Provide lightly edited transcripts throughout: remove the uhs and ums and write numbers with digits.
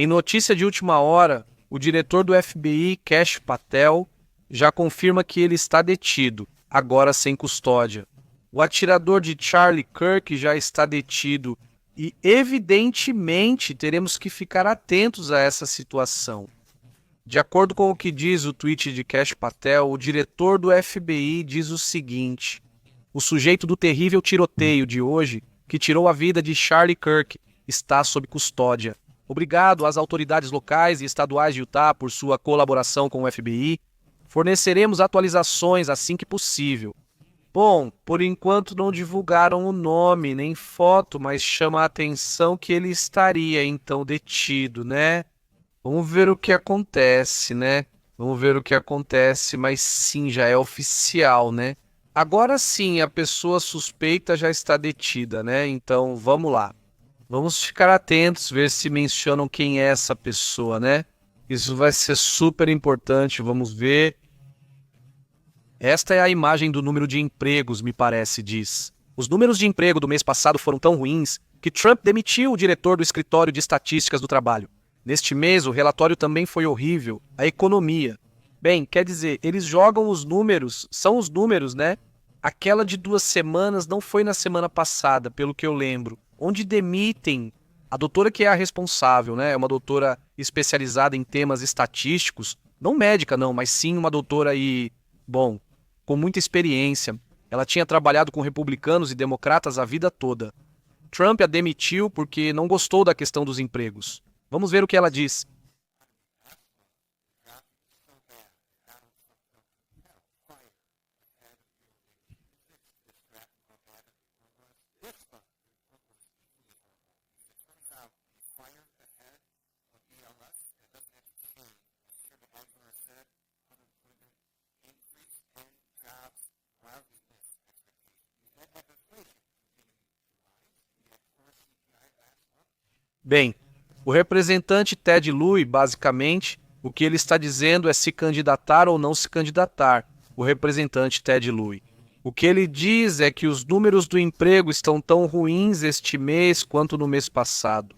Em notícia de última hora, o diretor do FBI, Kash Patel, já confirma que ele está detido, agora sem custódia. O atirador de Charlie Kirk já está detido e, evidentemente, teremos que ficar atentos a essa situação. De acordo com o que diz o tweet de Kash Patel, o diretor do FBI diz o seguinte: o sujeito do terrível tiroteio de hoje, que tirou a vida de Charlie Kirk, está sob custódia. Obrigado às autoridades locais e estaduais de Utah por sua colaboração com o FBI. Forneceremos atualizações assim que possível. Bom, por enquanto não divulgaram o nome nem foto, mas chama a atenção que ele estaria então detido, né? Vamos ver o que acontece, né? Vamos ver o que acontece, mas sim, já é oficial, né? Agora sim, a pessoa suspeita já está detida, né? Então, vamos lá. Vamos ficar atentos, ver se mencionam quem é essa pessoa, né? Isso vai ser super importante, vamos ver. Esta é a imagem do número de empregos, me parece, diz. Os números de emprego do mês passado foram tão ruins que Trump demitiu o diretor do Escritório de Estatísticas do Trabalho. Neste mês, o relatório também foi horrível. A economia. Bem, quer dizer, eles jogam os números, são os números, né? Aquela de 2 semanas não foi na semana passada, pelo que eu lembro, onde demitem a doutora que é a responsável, né? É uma doutora especializada em temas estatísticos, não médica não, mas sim uma doutora bom, com muita experiência. Ela tinha trabalhado com republicanos e democratas a vida toda. Trump a demitiu porque não gostou da questão dos empregos. Vamos ver o que ela diz. Bem, o representante Ted Lieu, basicamente, o que ele está dizendo é se candidatar ou não se candidatar, o representante Ted Lieu. O que ele diz é que os números do emprego estão tão ruins este mês quanto no mês passado.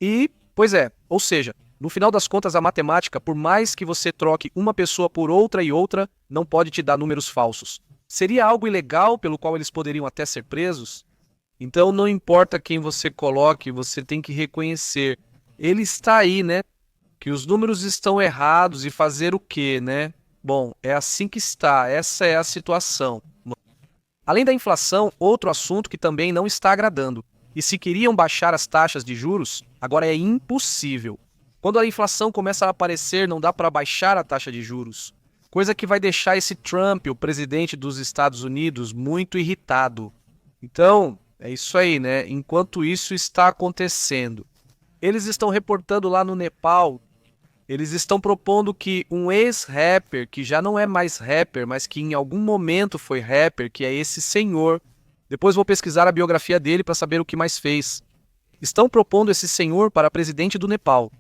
E, pois é, ou seja, no final das contas a matemática, por mais que você troque uma pessoa por outra e outra, não pode te dar números falsos. Seria algo ilegal pelo qual eles poderiam até ser presos? Então não importa quem você coloque, você tem que reconhecer. Ele está aí, né? Que os números estão errados e fazer o quê, né? Bom, é assim que está, essa é a situação. Além da inflação, outro assunto que também não está agradando. E se queriam baixar as taxas de juros, agora é impossível. Quando a inflação começa a aparecer, não dá para baixar a taxa de juros. Coisa que vai deixar esse Trump, o presidente dos Estados Unidos, muito irritado. Então, é isso aí, né? Enquanto isso está acontecendo, eles estão reportando lá no Nepal, eles estão propondo que um ex-rapper, que já não é mais rapper, mas que em algum momento foi rapper, que é esse senhor, depois vou pesquisar a biografia dele para saber o que mais fez. Estão propondo esse senhor para presidente do Nepal.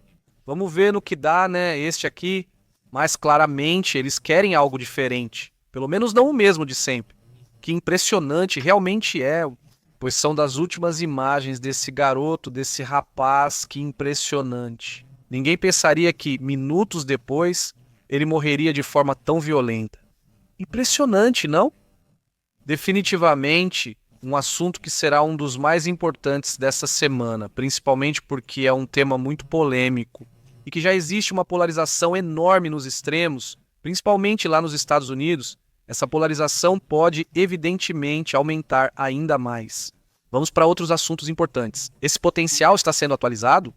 Vamos ver no que dá, né? Este aqui, mas claramente eles querem algo diferente. Pelo menos não o mesmo de sempre. Que impressionante realmente é, pois são das últimas imagens desse garoto, desse rapaz, que impressionante. Ninguém pensaria que, minutos depois, ele morreria de forma tão violenta. Impressionante, não? Definitivamente, um assunto que será um dos mais importantes dessa semana, principalmente porque é um tema muito polêmico e que já existe uma polarização enorme nos extremos, principalmente lá nos Estados Unidos. Essa polarização pode, evidentemente, aumentar ainda mais. Vamos para outros assuntos importantes. Esse potencial está sendo atualizado?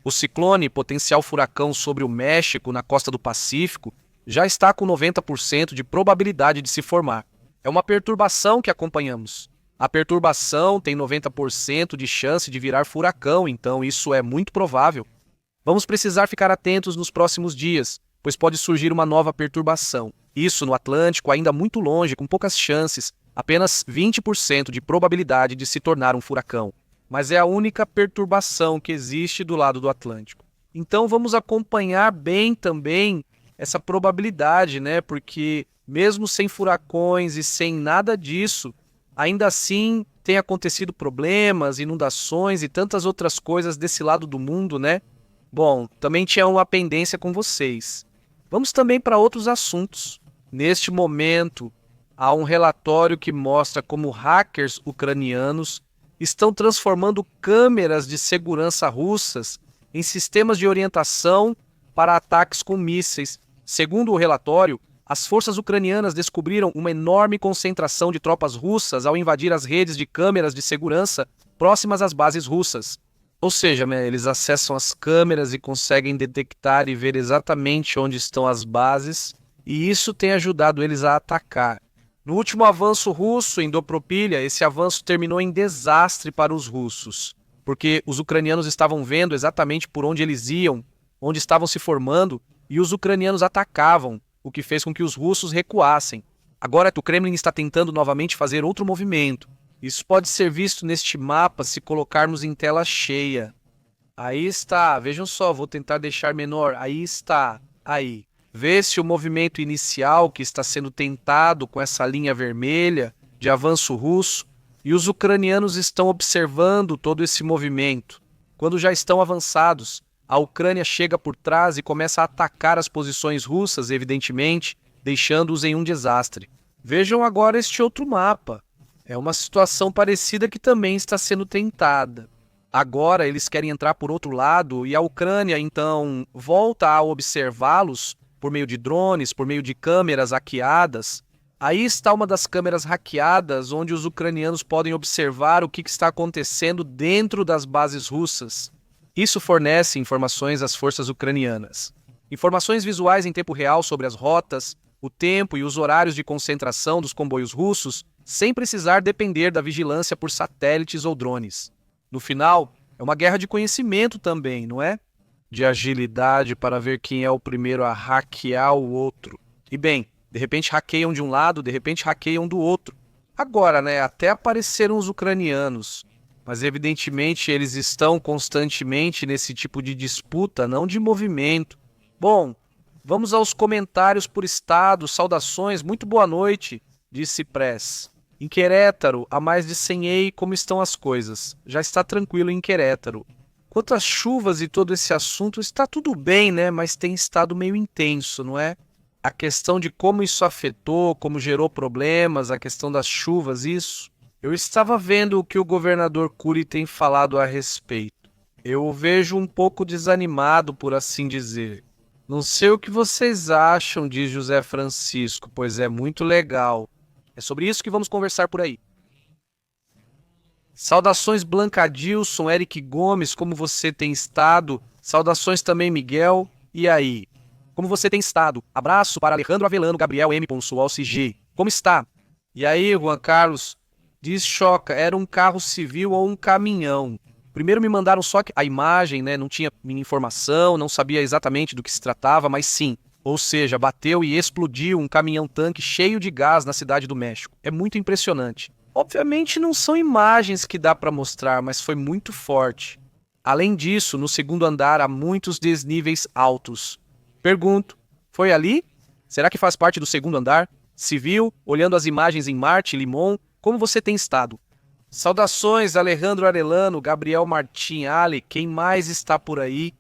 O ciclone, potencial furacão sobre o México, na costa do Pacífico, já está com 90% de probabilidade de se formar. É uma perturbação que acompanhamos. A perturbação tem 90% de chance de virar furacão, então isso é muito provável. Vamos precisar ficar atentos nos próximos dias, pois pode surgir uma nova perturbação. Isso no Atlântico, ainda muito longe, com poucas chances, apenas 20% de probabilidade de se tornar um furacão. Mas é a única perturbação que existe do lado do Atlântico. Então vamos acompanhar bem também essa probabilidade, né? Porque mesmo sem furacões e sem nada disso, ainda assim tem acontecido problemas, inundações e tantas outras coisas desse lado do mundo, né? Bom, também tinha uma pendência com vocês. Vamos também para outros assuntos. Neste momento, há um relatório que mostra como hackers ucranianos estão transformando câmeras de segurança russas em sistemas de orientação para ataques com mísseis. Segundo o relatório, as forças ucranianas descobriram uma enorme concentração de tropas russas ao invadir as redes de câmeras de segurança próximas às bases russas. Ou seja, né, eles acessam as câmeras e conseguem detectar e ver exatamente onde estão as bases, e isso tem ajudado eles a atacar. No último avanço russo em Dobropilha, esse avanço terminou em desastre para os russos, porque os ucranianos estavam vendo exatamente por onde eles iam, onde estavam se formando, e os ucranianos atacavam, o que fez com que os russos recuassem. Agora o Kremlin está tentando novamente fazer outro movimento. Isso pode ser visto neste mapa se colocarmos em tela cheia. Aí está, vejam só, vou tentar deixar menor. Aí está, aí. Vê-se o movimento inicial que está sendo tentado com essa linha vermelha de avanço russo, e os ucranianos estão observando todo esse movimento. Quando já estão avançados, a Ucrânia chega por trás e começa a atacar as posições russas, evidentemente, deixando-os em um desastre. Vejam agora este outro mapa. É uma situação parecida que também está sendo tentada. Agora eles querem entrar por outro lado e a Ucrânia, então, volta a observá-los por meio de drones, por meio de câmeras hackeadas. Aí está uma das câmeras hackeadas onde os ucranianos podem observar o que está acontecendo dentro das bases russas. Isso fornece informações às forças ucranianas. Informações visuais em tempo real sobre as rotas, o tempo e os horários de concentração dos comboios russos, sem precisar depender da vigilância por satélites ou drones. No final, é uma guerra de conhecimento também, não é? De agilidade para ver quem é o primeiro a hackear o outro. E bem, de repente hackeiam de um lado, de repente hackeiam do outro. Agora, né, até apareceram os ucranianos, mas evidentemente eles estão constantemente nesse tipo de disputa, não de movimento. Bom, vamos aos comentários por estado. Saudações, muito boa noite, disse Press. Em Querétaro, há mais de 100 EI, como estão as coisas? Já está tranquilo em Querétaro. Quanto às chuvas e todo esse assunto, está tudo bem, né? Mas tem estado meio intenso, não é? A questão de como isso afetou, como gerou problemas, a questão das chuvas, isso. Eu estava vendo o que o governador Cury tem falado a respeito. Eu o vejo um pouco desanimado, por assim dizer. Não sei o que vocês acham, diz José Francisco, pois é muito legal. É sobre isso que vamos conversar por aí. Saudações Blancadilson, Eric Gomes, como você tem estado? Saudações também Miguel, e aí? Como você tem estado? Abraço para Alejandro Avelano, Gabriel M. Ponsualci G. Como está? E aí, Juan Carlos? Diz Choca, era um carro civil ou um caminhão? Primeiro me mandaram só a imagem, né? Não tinha informação, não sabia exatamente do que se tratava, mas sim. Ou seja, bateu e explodiu um caminhão-tanque cheio de gás na cidade do México. É muito impressionante. Obviamente não são imagens que dá para mostrar, mas foi muito forte. Além disso, no segundo andar há muitos desníveis altos. Pergunto, foi ali? Será que faz parte do segundo andar? Civil, olhando as imagens em Marte, Limon, como você tem estado? Saudações, Alejandro Arellano, Gabriel Martim, Ale, quem mais está por aí?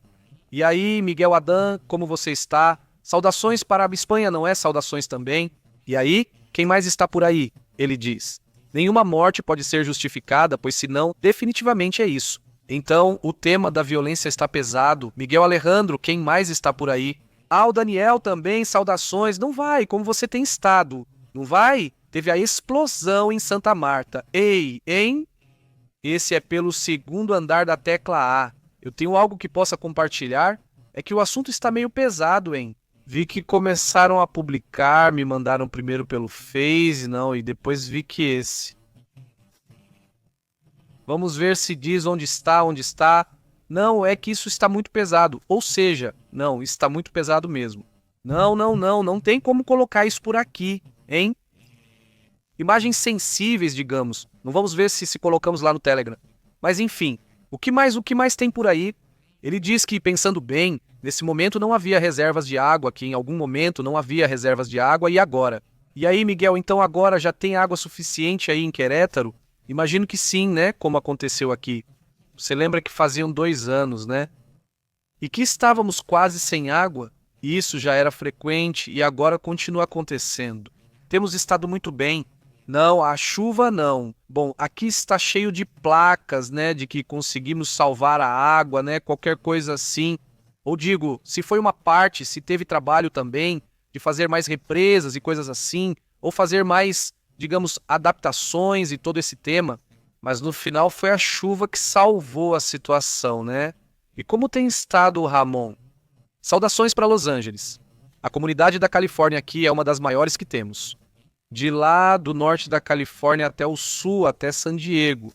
E aí, Miguel Adam, como você está? Saudações para a Espanha, não é? Saudações também. E aí, quem mais está por aí? Ele diz. Nenhuma morte pode ser justificada, pois senão, definitivamente é isso. Então, o tema da violência está pesado. Miguel Alejandro, quem mais está por aí? Ah, o Daniel também, saudações. Não vai, como você tem estado? Não vai? Teve a explosão em Santa Marta. Ei, hein? Esse é pelo segundo andar da tecla A. Eu tenho algo que possa compartilhar? É que o assunto está meio pesado, hein? Vi que começaram a publicar, me mandaram primeiro pelo Face, não, e depois vi que esse. Vamos ver se diz onde está, onde está. Não, é que isso está muito pesado. Ou seja, não, está muito pesado mesmo. Não tem como colocar isso por aqui, hein? Imagens sensíveis, digamos. Não vamos ver se colocamos lá no Telegram. Mas enfim, o que mais tem por aí? Ele diz que, pensando bem, nesse momento não havia reservas de água, que em algum momento não havia reservas de água, e agora? E aí, Miguel, então agora já tem água suficiente aí em Querétaro? Imagino que sim, né? Como aconteceu aqui. Você lembra que faziam 2 anos, né? e que estávamos quase sem água, e isso já era frequente e agora continua acontecendo. Temos estado muito bem. Não, a chuva não. Bom, aqui está cheio de placas, né, de que conseguimos salvar a água, né, qualquer coisa assim. Ou digo, se foi uma parte, se teve trabalho também de fazer mais represas e coisas assim, ou fazer mais, digamos, adaptações e todo esse tema. Mas no final foi a chuva que salvou a situação, né? E como tem estado o Ramon? Saudações para Los Angeles. A comunidade da Califórnia aqui é uma das maiores que temos. De lá do norte da Califórnia até o sul, até San Diego.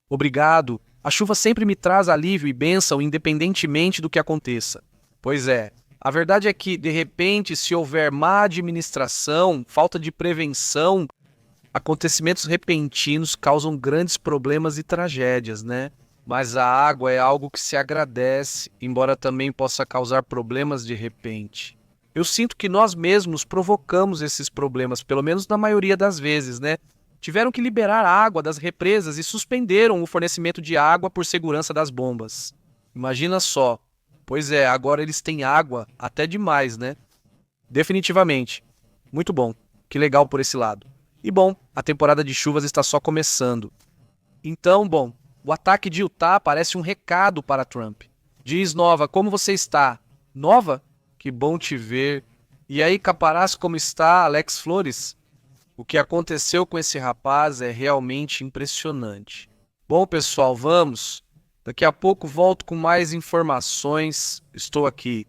Obrigado. A chuva sempre me traz alívio e bênção, independentemente do que aconteça. Pois é. A verdade é que, de repente, se houver má administração, falta de prevenção, acontecimentos repentinos causam grandes problemas e tragédias, né? Mas a água é algo que se agradece, embora também possa causar problemas de repente. Eu sinto que nós mesmos provocamos esses problemas, pelo menos na maioria das vezes, né? Tiveram que liberar água das represas e suspenderam o fornecimento de água por segurança das bombas. Imagina só. Pois é, agora eles têm água até demais, né? Definitivamente. Muito bom. Que legal por esse lado. E bom, a temporada de chuvas está só começando. Então, bom, o ataque de Utah parece um recado para Trump. Diz, Nova, como você está? Nova? Que bom te ver. E aí, Caparás, como está, Alex Flores? O que aconteceu com esse rapaz é realmente impressionante. Bom, pessoal, vamos. Daqui a pouco volto com mais informações. Estou aqui.